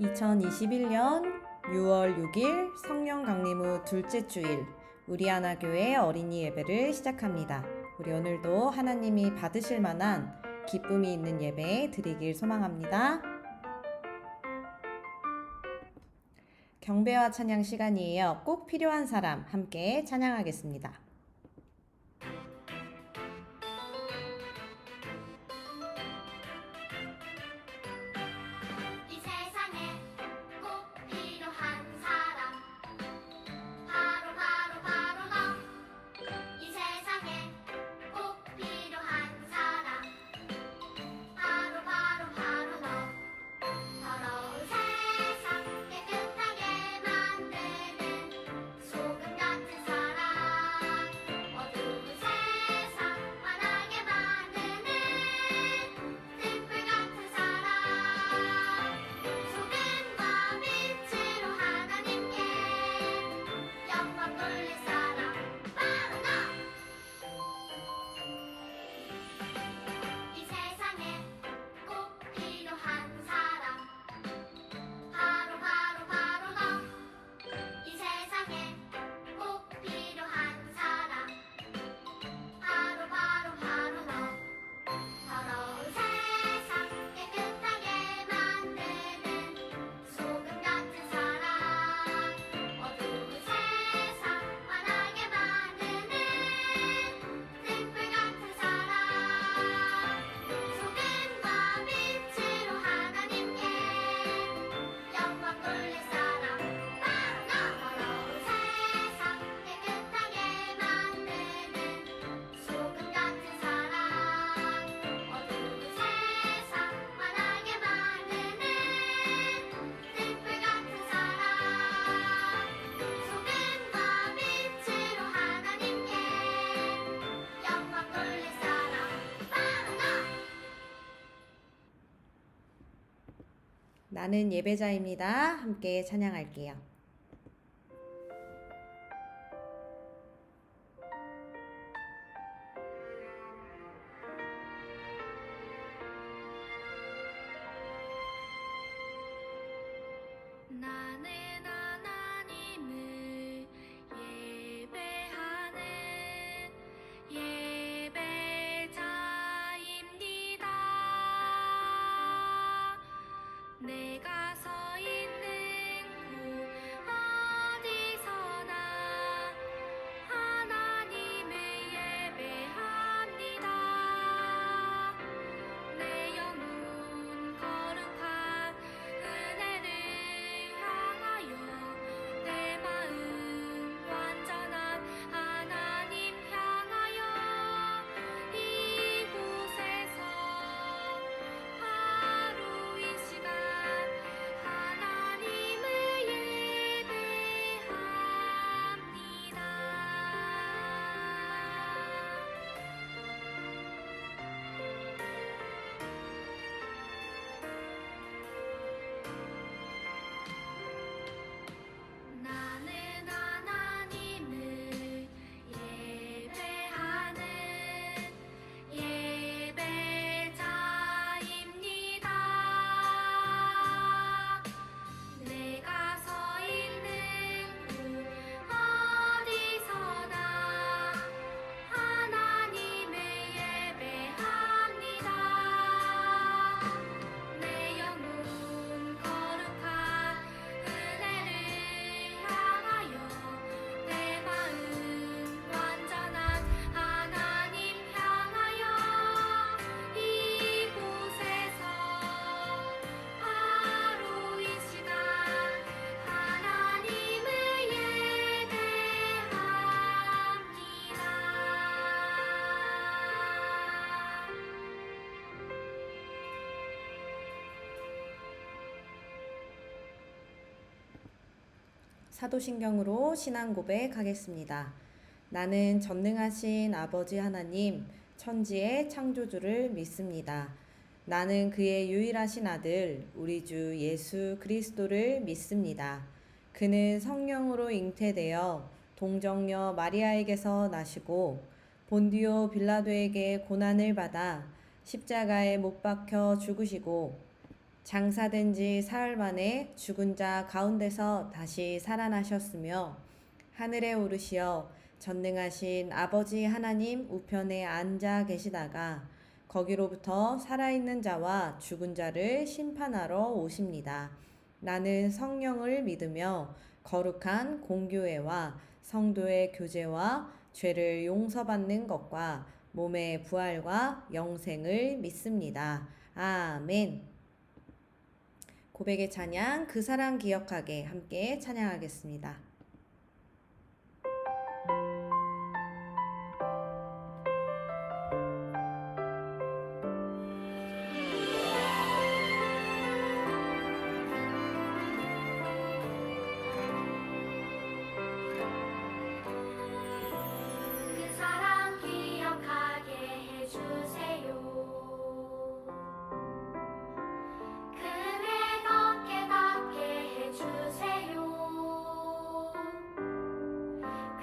2021년 6월 6일 성령 강림 후 둘째 주일 우리 하나 교회 어린이 예배를 시작합니다. 우리 오늘도 하나님이 받으실 만한 기쁨이 있는 예배 드리길 소망합니다. 경배와 찬양 시간이에요. 꼭 필요한 사람 함께 찬양하겠습니다. 나는 예배자입니다. 함께 찬양할게요. 나는 하나님을 예배하는 예배자입니다. 내가 서 있는 곳 어디서나 하나님을 예배합니다. 내 영혼 거룩한 은혜를 향하여 내 마음 완전한 하나님 향하여 이곳에서 바로 이 시간 하나님을 예배합니다. 나는 하나님을 예배하는 예배자입니다. 내가 서 있는 곳 어디서나 하나님을 예배합니다. 내 영혼 거룩한 은혜를 향하여 내 마음 완전한 하나님 향하여 이곳에서 바로 이 시간 하나님을 예배합니다. 사도신경으로 신앙 고백하겠습니다. 나는 전능하신 아버지 하나님, 천지의 창조주를 믿습니다. 나는 그의 유일하신 아들, 우리 주 예수 그리스도를 믿습니다. 그는 성령으로 잉태되어 동정녀 마리아에게서 나시고 본디오 빌라도에게 고난을 받아 십자가에 못 박혀 죽으시고 장사된 지 사흘 만에 죽은 자 가운데서 다시 살아나셨으며 하늘에 오르시어 전능하신 아버지 하나님 우편에 앉아 계시다가 거기로부터 살아있는 자와 죽은 자를 심판하러 오십니다. 나는 성령을 믿으며 거룩한 공교회와 성도의 교제와 죄를 용서받는 것과 몸의 부활과 영생을 믿습니다. 아멘. 고백의 찬양 그 사랑 기억하게 함께 찬양하겠습니다. 그 사랑 기억하게 해주세요. 그네 더 깨닫게 해주세요.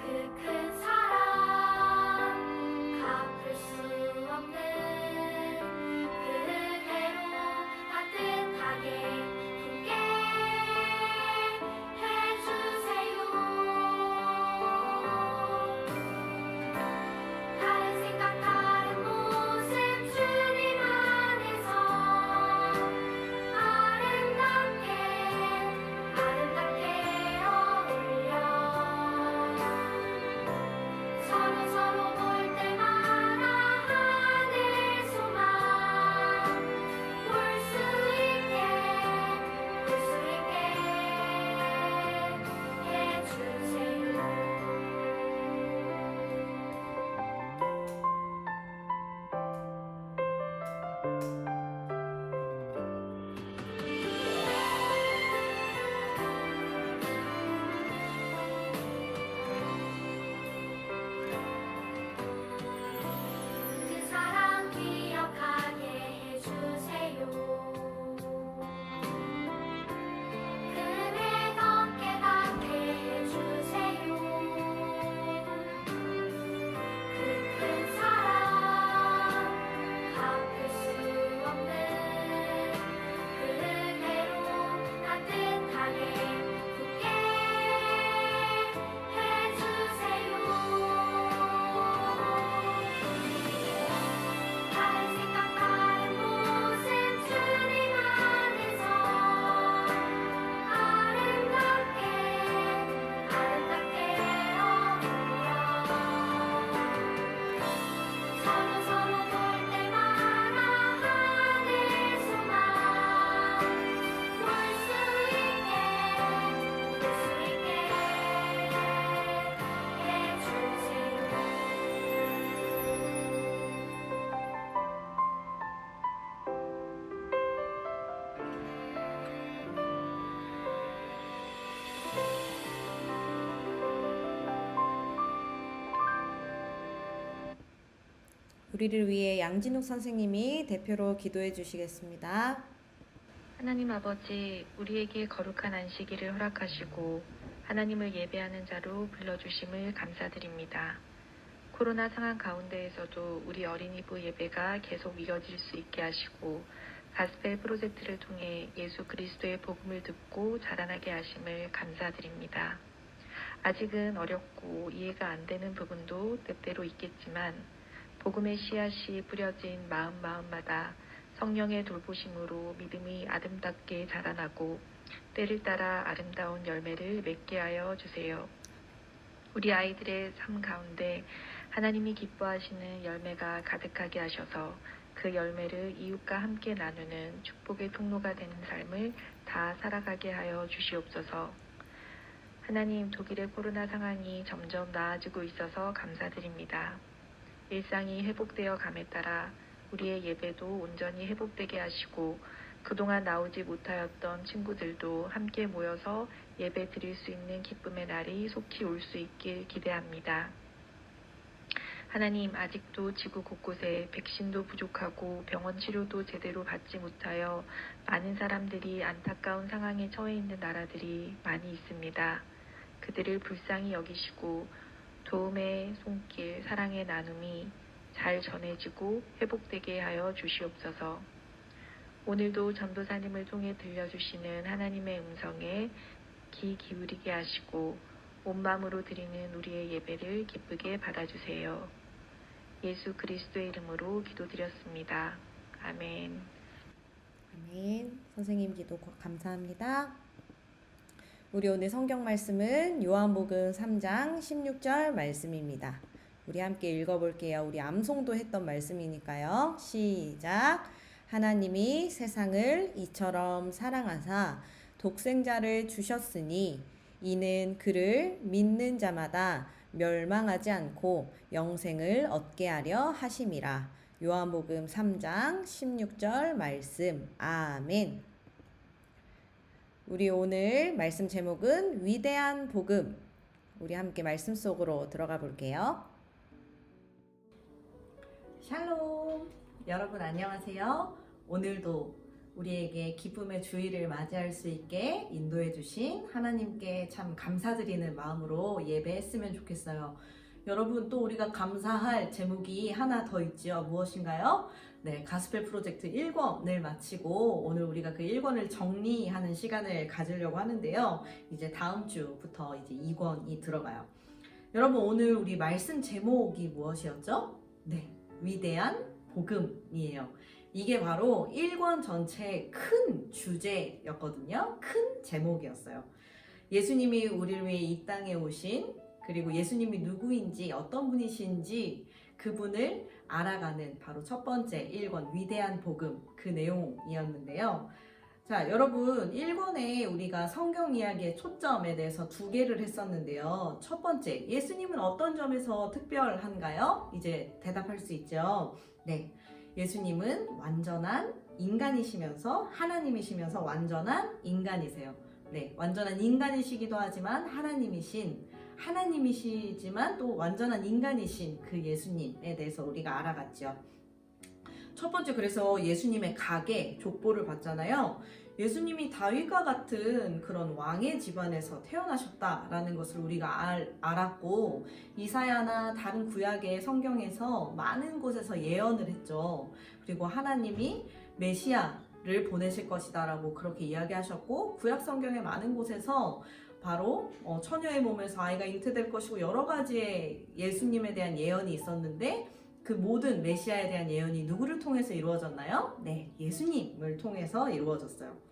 그 큰 사랑 갚을 수 없는 그대로 따뜻하게 품게 해주세요. 다른 생각 다른 모습 주님 안에서 아름답게 어울려 서로 볼 때마다 하늘 소망 볼 수 있게 해주세요. 그 사랑 기억하게 해주세요. 그네 더 깨닫게 해주세요. 그 큰 사랑 갚을 수 없는 그대로 따뜻하게 품게 해주세요. 다른 생각 다른 모습 주님 안에서 아름답게 어울려 서로 볼 때마다 하늘 소망 볼 수 있게 우리를 위해 양진욱 선생님이 대표로 기도해 주시겠습니다. 하나님 아버지, 우리에게 거룩한 안식일을 허락하시고 하나님을 예배하는 자로 불러주심을 감사드립니다. 코로나 상황 가운데에서도 우리 어린이부 예배가 계속 이어질 수 있게 하시고 가스펠 프로젝트를 통해 예수 그리스도의 복음을 듣고 자라나게 하심을 감사드립니다. 아직은 어렵고 이해가 안 되는 부분도 때때로 있겠지만 복음의 씨앗이 뿌려진 마음마다 성령의 돌보심으로 믿음이 아름답게 자라나고 때를 따라 아름다운 열매를 맺게 하여 주세요. 우리 아이들의 삶 가운데 하나님이 기뻐하시는 열매가 가득하게 하셔서 그 열매를 이웃과 함께 나누는 축복의 통로가 되는 삶을 다 살아가게 하여 주시옵소서. 하나님, 독일의 코로나 상황이 점점 나아지고 있어서 감사드립니다. 일상이 회복되어 감에 따라 우리의 예배도 온전히 회복되게 하시고 그동안 나오지 못하였던 친구들도 함께 모여서 예배 드릴 수 있는 기쁨의 날이 속히 올 수 있길 기대합니다. 하나님, 아직도 지구 곳곳에 백신도 부족하고 병원 치료도 제대로 받지 못하여 많은 사람들이 안타까운 상황에 처해 있는 나라들이 많이 있습니다. 그들을 불쌍히 여기시고 도움의 손길, 사랑의 나눔이 잘 전해지고 회복되게 하여 주시옵소서. 오늘도 전도사님을 통해 들려주시는 하나님의 음성에 귀 기울이게 하시고 온 마음으로 드리는 우리의 예배를 기쁘게 받아주세요. 예수 그리스도의 이름으로 기도드렸습니다. 아멘. 아멘. 선생님 기도 감사합니다. 우리 오늘 성경 말씀은 요한복음 3장 16절 말씀입니다. 우리 함께 읽어볼게요. 우리 암송도 했던 말씀이니까요. 시작. 하나님이 세상을 이처럼 사랑하사 독생자를 주셨으니 이는 그를 믿는 자마다 멸망하지 않고 영생을 얻게 하려 하심이라. 요한복음 3장 16절 말씀. 아멘. 우리 오늘 말씀 제목은 위대한 복음. 우리 함께 말씀 속으로 들어가 볼게요. 샬롬. 여러분 안녕하세요. 오늘도 우리에게 기쁨의 주일을 맞이할 수 있게 인도해 주신 하나님께 참 감사드리는 마음으로 예배했으면 좋겠어요. 여러분 또 우리가 감사할 제목이 하나 더 있지요. 무엇인가요? 네, 가스펠 프로젝트 1권을 마치고 오늘 우리가 그 1권을 정리하는 시간을 가지려고 하는데요. 이제 다음 주부터 이제 2권이 들어가요. 여러분 오늘 우리 말씀 제목이 무엇이었죠? 네, 위대한 복음이에요. 이게 바로 1권 전체의 큰 주제였거든요. 큰 제목이었어요. 예수님이 우리를 위해 이 땅에 오신, 그리고 예수님이 누구인지 어떤 분이신지 그분을 알아가는 바로 첫 번째 1권 위대한 복음, 그 내용이었는데요. 자, 여러분 1권에 우리가 성경 이야기의 초점에 대해서 2개를 했었는데요. 첫 번째, 예수님은 어떤 점에서 특별한가요? 이제 대답할 수 있죠. 네, 예수님은 완전한 인간이시면서 하나님이시면서 완전한 인간이세요. 네, 완전한 인간이시기도 하지만 하나님이시지만 또 완전한 인간이신 그 예수님에 대해서 우리가 알아갔죠. 첫 번째, 그래서 예수님의 가계, 족보를 봤잖아요. 예수님이 다윗과 같은 그런 왕의 집안에서 태어나셨다라는 것을 우리가 알았고, 이사야나 다른 구약의 성경에서 많은 곳에서 예언을 했죠. 그리고 하나님이 메시아를 보내실 것이다 라고 그렇게 이야기하셨고, 구약 성경의 많은 곳에서 바로 처녀의 몸에서 아이가 잉태될 것이고 여러 가지의 예수님에 대한 예언이 있었는데, 그 모든 메시아에 대한 예언이 누구를 통해서 이루어졌나요? 네, 예수님을 통해서 이루어졌어요.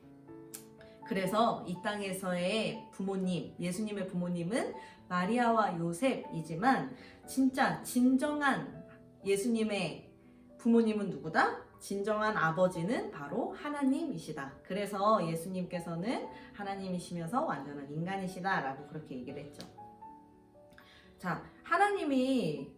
그래서 이 땅에서의 부모님, 예수님의 부모님은 마리아와 요셉이지만 진짜 진정한 예수님의 부모님은 누구다? 진정한 아버지는 바로 하나님이시다. 그래서 예수님께서는 하나님이시면서 완전한 인간이시다 라고 그렇게 얘기를 했죠. 자, 하나님이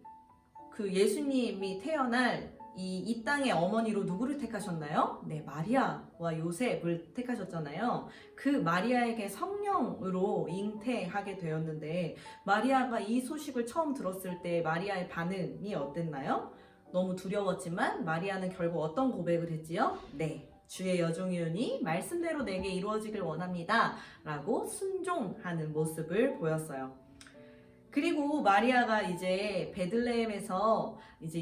그 예수님이 태어날 이 땅의 어머니로 누구를 택하셨나요? 네, 마리아와 요셉을 택하셨잖아요. 그 마리아에게 성령으로 잉태하게 되었는데, 마리아가 이 소식을 처음 들었을 때 마리아의 반응이 어땠나요? 너무 두려웠지만 마리아는 결국 어떤 고백을 했지요? 네, 주의 여종이오니 말씀대로 내게 이루어지길 원합니다 라고 순종하는 모습을 보였어요. 그리고 마리아가 이제 베들레헴에서 이제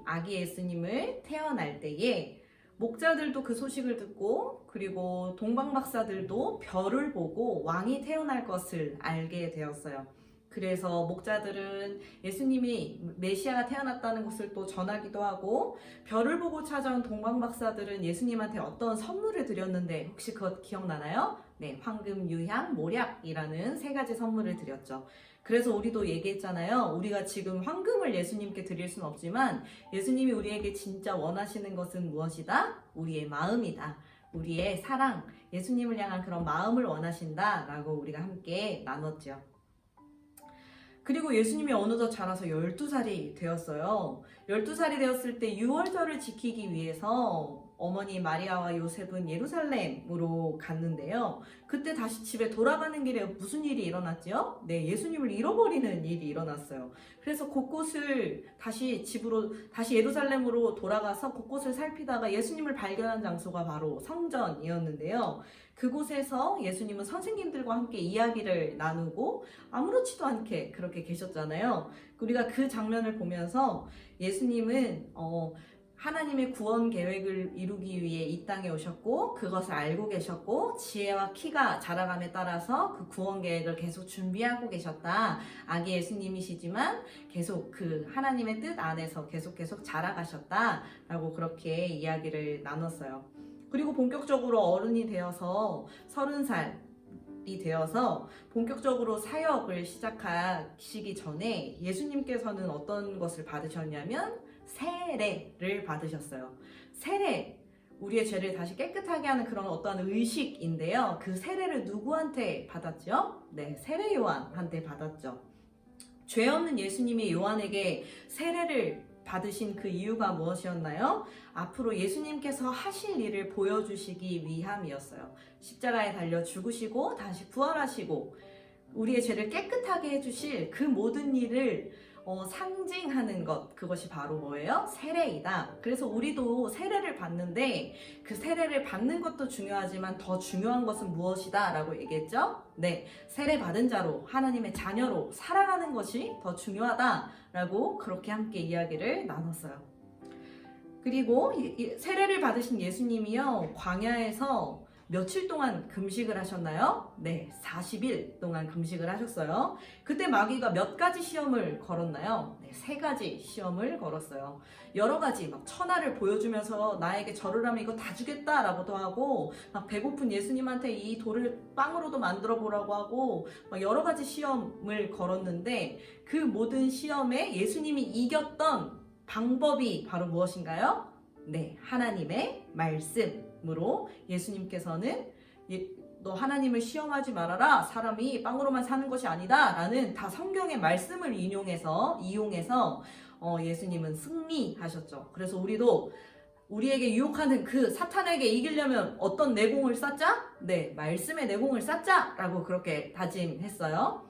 아기 예수님을 태어날 때에 목자들도 그 소식을 듣고, 그리고 동방박사들도 별을 보고 왕이 태어날 것을 알게 되었어요. 그래서 목자들은 예수님이 메시아가 태어났다는 것을 또 전하기도 하고, 별을 보고 찾아온 동방박사들은 예수님한테 어떤 선물을 드렸는데 혹시 그것 기억나나요? 네, 황금, 유향, 모략이라는 3가지 선물을 드렸죠. 그래서 우리도 얘기했잖아요. 우리가 지금 황금을 예수님께 드릴 수는 없지만 예수님이 우리에게 진짜 원하시는 것은 무엇이다? 우리의 마음이다. 우리의 사랑, 예수님을 향한 그런 마음을 원하신다 라고 우리가 함께 나눴죠. 그리고 예수님이 어느덧 자라서 12살이 되었어요. 12살이 되었을 때 유월절을 지키기 위해서 어머니 마리아와 요셉은 예루살렘으로 갔는데요. 그때 다시 집에 돌아가는 길에 무슨 일이 일어났죠? 네, 예수님을 잃어버리는 일이 일어났어요. 그래서 곳곳을 다시 예루살렘으로 돌아가서 곳곳을 살피다가 예수님을 발견한 장소가 바로 성전이었는데요. 그곳에서 예수님은 선생님들과 함께 이야기를 나누고 아무렇지도 않게 그렇게 계셨잖아요. 우리가 그 장면을 보면서 예수님은 하나님의 구원 계획을 이루기 위해 이 땅에 오셨고 그것을 알고 계셨고 지혜와 키가 자라감에 따라서 그 구원 계획을 계속 준비하고 계셨다. 아기 예수님이시지만 계속 그 하나님의 뜻 안에서 계속 자라가셨다 라고 그렇게 이야기를 나눴어요. 그리고 본격적으로 어른이 되어서 30살이 되어서 본격적으로 사역을 시작하시기 전에 예수님께서는 어떤 것을 받으셨냐면 세례를 받으셨어요. 세례, 우리의 죄를 다시 깨끗하게 하는 그런 어떠한 의식인데요. 그 세례를 누구한테 받았죠? 네, 세례 요한한테 받았죠. 죄 없는 예수님이 요한에게 세례를 받으신 그 이유가 무엇이었나요? 앞으로 예수님께서 하실 일을 보여주시기 위함이었어요. 십자가에 달려 죽으시고 다시 부활하시고 우리의 죄를 깨끗하게 해주실 그 모든 일을 상징하는 것, 그것이 바로 뭐예요? 세례이다. 그래서 우리도 세례를 받는데 그 세례를 받는 것도 중요하지만 더 중요한 것은 무엇이다 라고 얘기했죠? 네, 세례 받은 자로 하나님의 자녀로 살아가는 것이 더 중요하다 라고 그렇게 함께 이야기를 나눴어요. 그리고 세례를 받으신 예수님이요, 광야에서 며칠 동안 금식을 하셨나요? 네, 40일 동안 금식을 하셨어요. 그때 마귀가 몇 가지 시험을 걸었나요? 네, 3가지 시험을 걸었어요. 여러 가지 막 천하를 보여주면서 나에게 절을 하면 이거 다 주겠다라고도 하고 막 배고픈 예수님한테 이 돌을 빵으로도 만들어 보라고 하고 막 여러 가지 시험을 걸었는데 그 모든 시험에 예수님이 이겼던 방법이 바로 무엇인가요? 네, 하나님의 말씀으로 예수님께서는 너 하나님을 시험하지 말아라. 사람이 빵으로만 사는 것이 아니다. 라는 다 성경의 말씀을 이용해서 예수님은 승리하셨죠. 그래서 우리도 우리에게 유혹하는 그 사탄에게 이기려면 어떤 내공을 쌓자? 네, 말씀의 내공을 쌓자! 라고 그렇게 다짐했어요.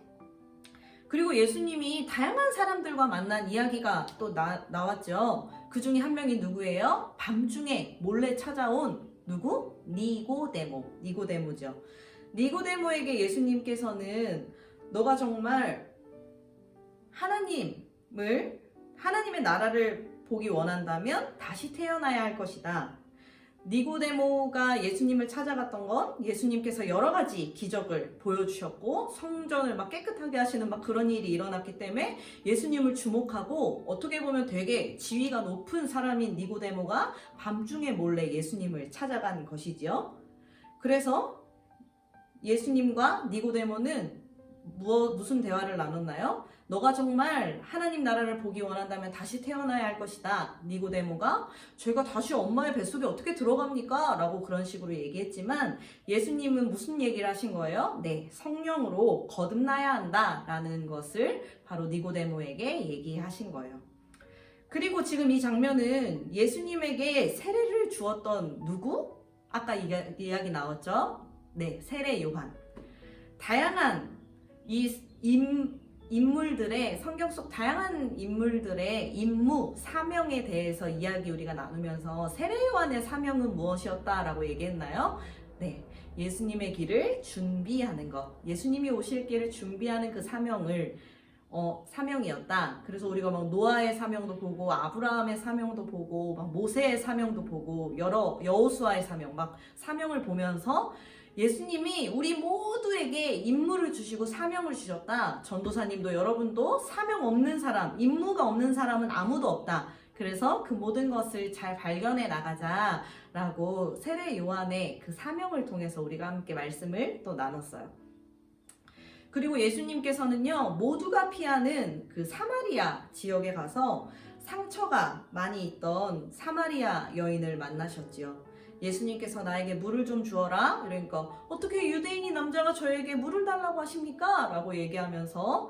그리고 예수님이 다양한 사람들과 만난 이야기가 또 나왔죠. 그 중에 한 명이 누구예요? 밤중에 몰래 찾아온 누구? 니고데모죠. 니고데모에게 예수님께서는 너가 정말 하나님의 나라를 보기 원한다면 다시 태어나야 할 것이다. 니고데모가 예수님을 찾아갔던 건 예수님께서 여러 가지 기적을 보여주셨고 성전을 막 깨끗하게 하시는 막 그런 일이 일어났기 때문에 예수님을 주목하고 어떻게 보면 되게 지위가 높은 사람인 니고데모가 밤중에 몰래 예수님을 찾아간 것이지요. 그래서 예수님과 니고데모는 무슨 대화를 나눴나요? 너가 정말 하나님 나라를 보기 원한다면 다시 태어나야 할 것이다. 니고데모가 제가 다시 엄마의 뱃속에 어떻게 들어갑니까? 라고 그런 식으로 얘기했지만 예수님은 무슨 얘기를 하신 거예요? 네, 성령으로 거듭나야 한다 라는 것을 바로 니고데모에게 얘기하신 거예요. 그리고 지금 이 장면은 예수님에게 세례를 주었던 누구? 아까 이야기 나왔죠? 네, 세례 요한. 다양한 인물들의 성경 속 다양한 인물들의 임무, 사명에 대해서 이야기 우리가 나누면서 세례 요한의 사명은 무엇이었다라고 얘기했나요? 네, 예수님의 길을 준비하는 것, 예수님이 오실 길을 준비하는 그 사명이었다. 그래서 우리가 막 노아의 사명도 보고 아브라함의 사명도 보고 막 모세의 사명도 보고 여러 여호수아의 사명, 막 사명을 보면서 예수님이 우리 모두에게 임무를 주시고 사명을 주셨다. 전도사님도 여러분도 사명 없는 사람, 임무가 없는 사람은 아무도 없다. 그래서 그 모든 것을 잘 발견해 나가자라고 세례 요한의 그 사명을 통해서 우리가 함께 말씀을 또 나눴어요. 그리고 예수님께서는요, 모두가 피하는 그 사마리아 지역에 가서 상처가 많이 있던 사마리아 여인을 만나셨지요. 예수님께서 나에게 물을 좀 주어라. 그러니까 어떻게 유대인이 남자가 저에게 물을 달라고 하십니까? 라고 얘기하면서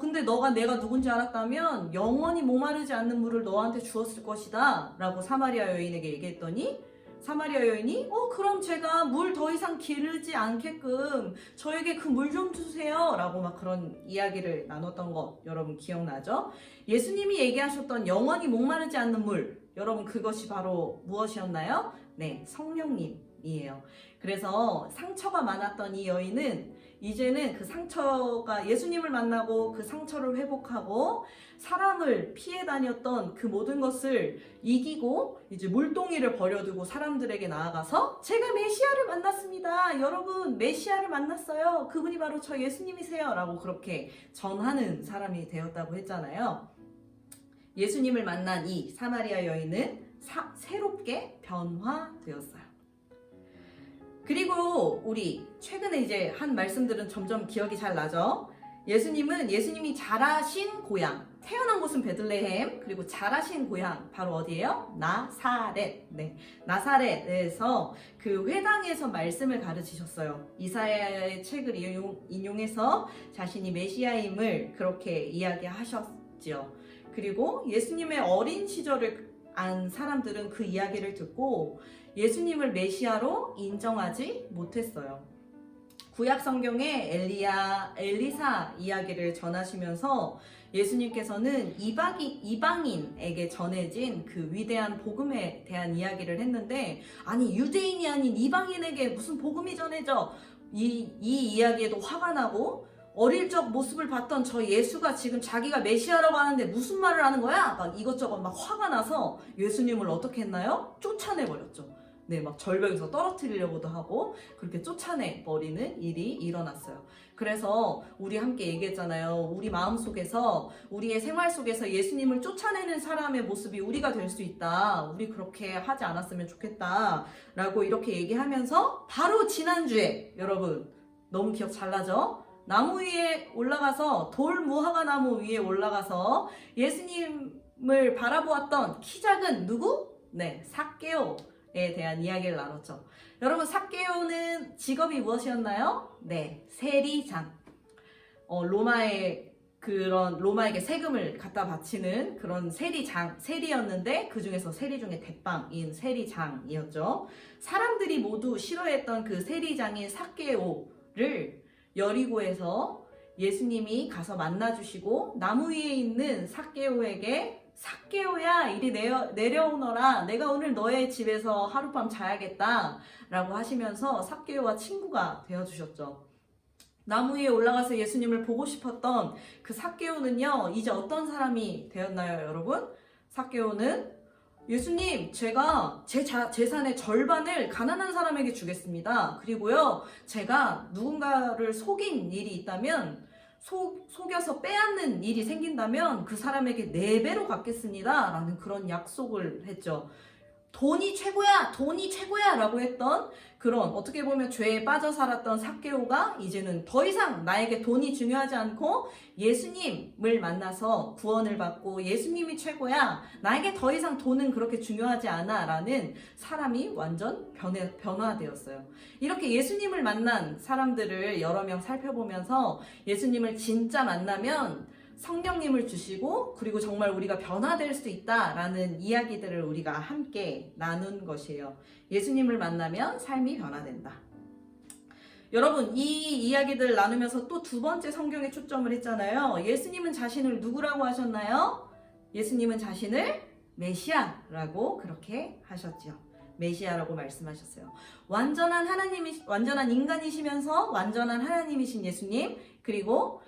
근데 내가 누군지 알았다면 영원히 목마르지 않는 물을 너한테 주었을 것이다. 라고 사마리아 여인에게 얘기했더니 사마리아 여인이 그럼 제가 물 더 이상 기르지 않게끔 저에게 그 물 좀 주세요. 라고 막 그런 이야기를 나눴던 것 여러분 기억나죠? 예수님이 얘기하셨던 영원히 목마르지 않는 물, 여러분 그것이 바로 무엇이었나요? 네, 성령님이었죠. 여인이에요. 그래서 상처가 많았던 이 여인은 이제는 그 상처가 예수님을 만나고 그 상처를 회복하고 사람을 피해 다녔던 그 모든 것을 이기고 이제 물동이를 버려두고 사람들에게 나아가서 제가 메시아를 만났습니다. 여러분 메시아를 만났어요. 그분이 바로 저 예수님이세요. 라고 그렇게 전하는 사람이 되었다고 했잖아요. 예수님을 만난 이 사마리아 여인은 새롭게 변화되었어요. 그리고 우리 최근에 이제 한 말씀들은 점점 기억이 잘 나죠. 예수님이 자라신 고향, 태어난 곳은 베들레헴, 그리고 자라신 고향 바로 어디예요? 나사렛. 네, 나사렛에서 그 회당에서 말씀을 가르치셨어요. 이사야의 책을 인용해서 자신이 메시아임을 그렇게 이야기하셨지요. 그리고 예수님의 어린 시절을 안 사람들은 그 이야기를 듣고 예수님을 메시아로 인정하지 못했어요. 구약 성경에 엘리사 이야기를 전하시면서 예수님께서는 이방인에게 전해진 그 위대한 복음에 대한 이야기를 했는데, 아니 유대인이 아닌 이방인에게 무슨 복음이 전해져? 이 이야기에도 화가 나고, 어릴 적 모습을 봤던 저 예수가 지금 자기가 메시아라고 하는데 무슨 말을 하는 거야? 막 이것저것 막 화가 나서 예수님을 어떻게 했나요? 쫓아내버렸죠. 네, 막 절벽에서 떨어뜨리려고도 하고 그렇게 쫓아내버리는 일이 일어났어요. 그래서 우리 함께 얘기했잖아요. 우리 마음속에서, 우리의 생활 속에서 예수님을 쫓아내는 사람의 모습이 우리가 될 수 있다. 우리 그렇게 하지 않았으면 좋겠다. 라고 이렇게 얘기하면서 바로 지난주에, 여러분 너무 기억 잘 나죠? 나무 위에 올라가서, 돌무화과 나무 위에 올라가서 예수님을 바라보았던 키 작은 누구? 네, 삭개오에 대한 이야기를 나눴죠. 여러분, 삭개오는 직업이 무엇이었나요? 네, 세리장. 로마에게 세금을 갖다 바치는 그런 세리였는데 그 중에서 세리 중에 대빵인 세리장이었죠. 사람들이 모두 싫어했던 그 세리장인 삭개오를 여리고에서 예수님이 가서 만나주시고 나무 위에 있는 삭개오에게 삭개오야 이리 내려오너라, 내가 오늘 너의 집에서 하룻밤 자야겠다 라고 하시면서 삭개오와 친구가 되어주셨죠. 나무 위에 올라가서 예수님을 보고 싶었던 그 삭개오는요, 이제 어떤 사람이 되었나요, 여러분? 삭개오는 예수님, 제가 제 재산의 절반을 가난한 사람에게 주겠습니다. 그리고요, 제가 누군가를 속인 일이 있다면, 속여서 빼앗는 일이 생긴다면 그 사람에게 4배로 갚겠습니다. 라는 그런 약속을 했죠. 돈이 최고야! 돈이 최고야! 라고 했던 그런, 어떻게 보면 죄에 빠져 살았던 삭개오가 이제는 더 이상 나에게 돈이 중요하지 않고 예수님을 만나서 구원을 받고 예수님이 최고야! 나에게 더 이상 돈은 그렇게 중요하지 않아! 라는 사람이 완전 변화되었어요. 이렇게 예수님을 만난 사람들을 여러 명 살펴보면서 예수님을 진짜 만나면 성령님을 주시고 그리고 정말 우리가 변화될 수 있다라는 이야기들을 우리가 함께 나눈 것이에요. 예수님을 만나면 삶이 변화된다. 여러분, 이 이야기들 나누면서 또 두 번째 성경에 초점을 했잖아요. 예수님은 자신을 누구라고 하셨나요? 예수님은 자신을 메시아라고 그렇게 하셨죠. 메시아라고 말씀하셨어요. 완전한 인간이시면서 완전한 하나님이신 예수님, 그리고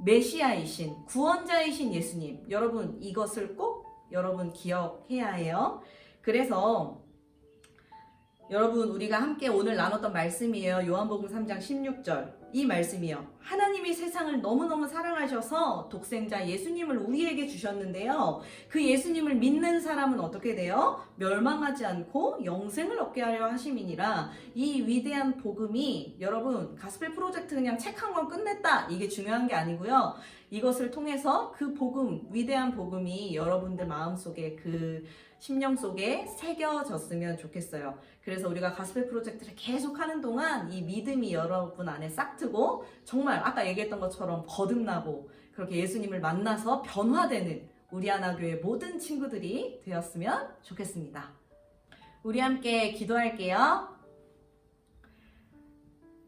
메시아이신, 구원자이신 예수님. 여러분, 이것을 꼭 여러분 기억해야 해요. 그래서 여러분, 우리가 함께 오늘 나눴던 말씀이에요. 요한복음 3장 16절. 이 말씀이요. 하나님이 세상을 너무너무 사랑하셔서 독생자 예수님을 우리에게 주셨는데요. 그 예수님을 믿는 사람은 어떻게 돼요? 멸망하지 않고 영생을 얻게 하려 하심이니라. 이 위대한 복음이, 여러분, 가스펠 프로젝트 그냥 책 한 권 끝냈다, 이게 중요한 게 아니고요. 이것을 통해서 그 복음, 위대한 복음이 여러분들 마음속에, 그 심령 속에 새겨졌으면 좋겠어요. 그래서 우리가 가스펠 프로젝트를 계속 하는 동안 이 믿음이 여러분 안에 싹트고 정말 아까 얘기했던 것처럼 거듭나고 그렇게 예수님을 만나서 변화되는 우리 하나교회 모든 친구들이 되었으면 좋겠습니다. 우리 함께 기도할게요.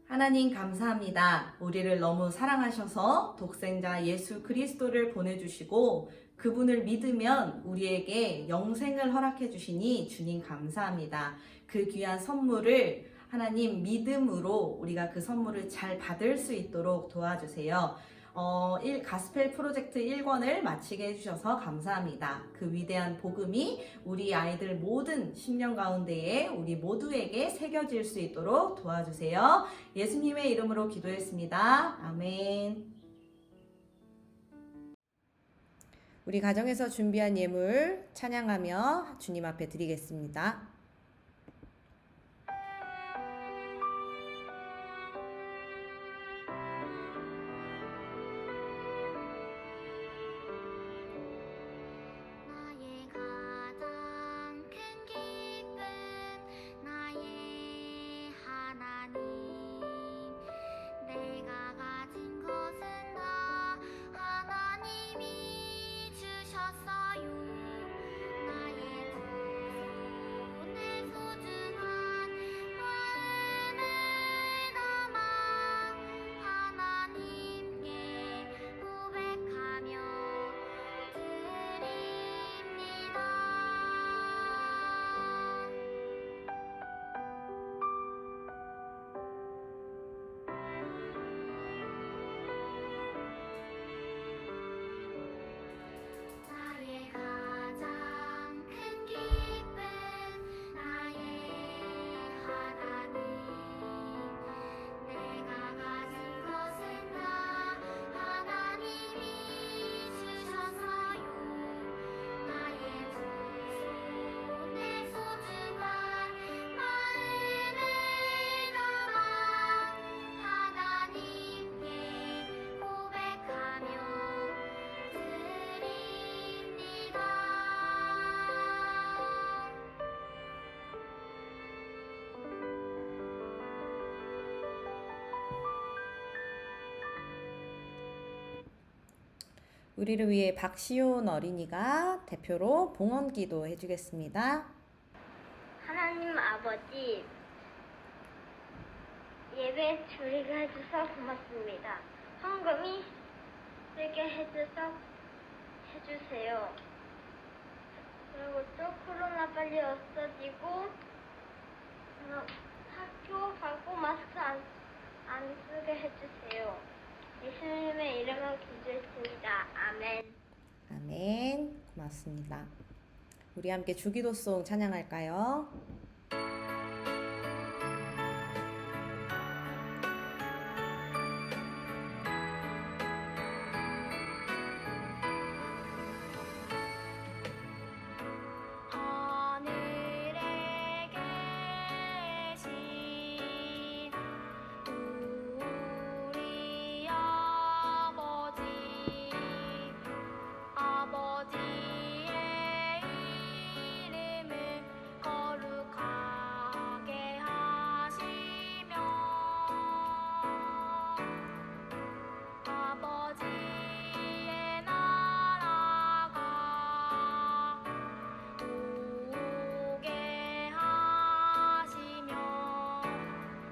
하나님 감사합니다. 우리를 너무 사랑하셔서 독생자 예수 그리스도를 보내주시고 그분을 믿으면 우리에게 영생을 허락해 주시니 주님 감사합니다. 그 귀한 선물을 하나님 믿음으로 우리가 그 선물을 잘 받을 수 있도록 도와주세요. 가스펠 프로젝트 1권을 마치게 해주셔서 감사합니다. 그 위대한 복음이 우리 아이들 모든 심령 가운데에 우리 모두에게 새겨질 수 있도록 도와주세요. 예수님의 이름으로 기도했습니다. 아멘. 우리 가정에서 준비한 예물 찬양하며 주님 앞에 드리겠습니다. 나의 가장 큰 기쁨 나의 하나님 내가 가진 것은 다 하나님이 주셨어요 나의 두 손에 소중한 마음을 담아 하나님께 고백하며 드립니다. 나의 가장 큰 기쁨 나의 하나님 내가 가진 것은 다 하나님이 주셨어요 나의 두 손에 소중한 마음을 담아 하나님께 고백하며 드립니다. 우리를 위해 박시온 어린이가 대표로 봉헌 기도 해주겠습니다. 하나님 아버지, 예배 주리게 해주셔서 고맙습니다. 헌금이 되게 해주세요. 그리고 또 코로나 빨리 없어지고 학교 가고 마스크 안 쓰게 해주세요. 예수님의 이름으로 기도했습니다. 아멘. 아멘. 고맙습니다. 우리 함께 주기도송 찬양할까요? 하늘에 계신 우리 아버지의 이름을 거룩하게 하시며 아버지의 나라가 오게 하시며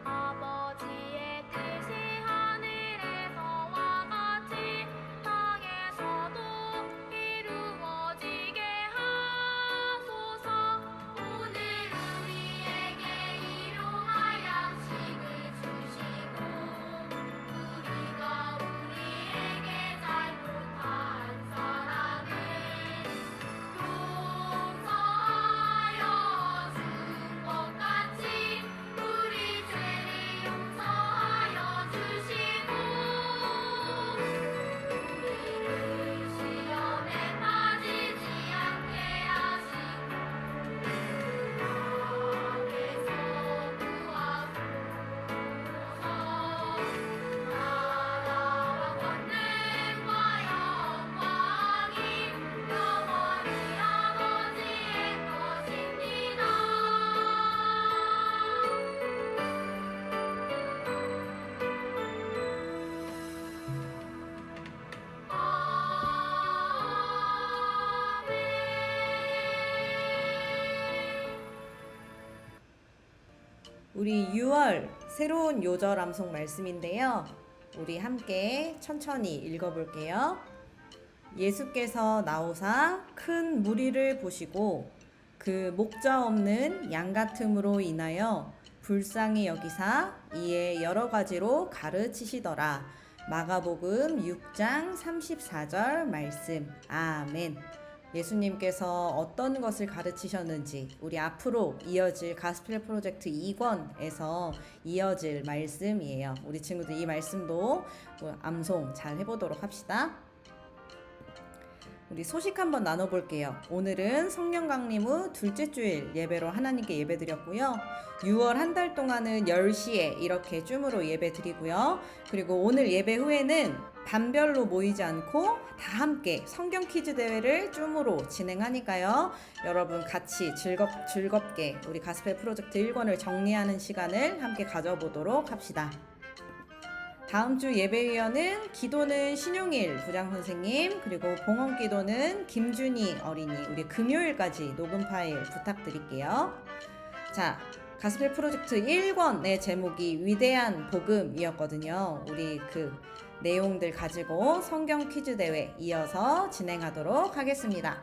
아버지의 뜻이 하늘에서와 같이 땅에서도 이루어지게 하소서. 오늘 우리에게 일용할 양식을 주시고 우리가 우리에게 잘못한 사람을 용서하여 준 것 같이 우리 죄를 용서하여 주시고 우리를 시험에 빠지지 않게 하시고 악에서 구하소서. 나라와 권능과 영광이 영원히 아버지의 것입니다. 우리 6월 새로운 요절 암송 말씀인데요. 우리 함께 천천히 읽어볼게요. 예수께서 나오사 큰 무리를 보시고 그 목자 없는 양 같음으로 인하여 불쌍히 여기사 이에 여러 가지로 가르치시더라. 마가복음 6장 34절 말씀. 아멘. 예수님께서 어떤 것을 가르치셨는지 우리 앞으로 이어질 가스펠 프로젝트 2권에서 이어질 말씀이에요. 우리 친구들 이 말씀도 암송 잘 해보도록 합시다. 우리 소식 한번 나눠볼게요. 오늘은 성령 강림 후 둘째 주일 예배로 하나님께 예배 드렸고요. 6월 한 달 동안은 10시에 이렇게 줌으로 예배 드리고요. 그리고 오늘 예배 후에는 반별로 모이지 않고 다 함께 성경 퀴즈 대회를 줌으로 진행하니까요. 여러분 같이 즐겁게 우리 가스펠 프로젝트 1권을 정리하는 시간을 함께 가져보도록 합시다. 다음 주 예배위원은 기도는 신용일 부장선생님, 그리고 봉헌 기도는 김준희 어린이, 우리 금요일까지 녹음 파일 부탁드릴게요. 자, 가스펠 프로젝트 1권의 제목이 위대한 복음이었거든요. 우리 그 내용들 가지고 성경 퀴즈 대회 이어서 진행하도록 하겠습니다.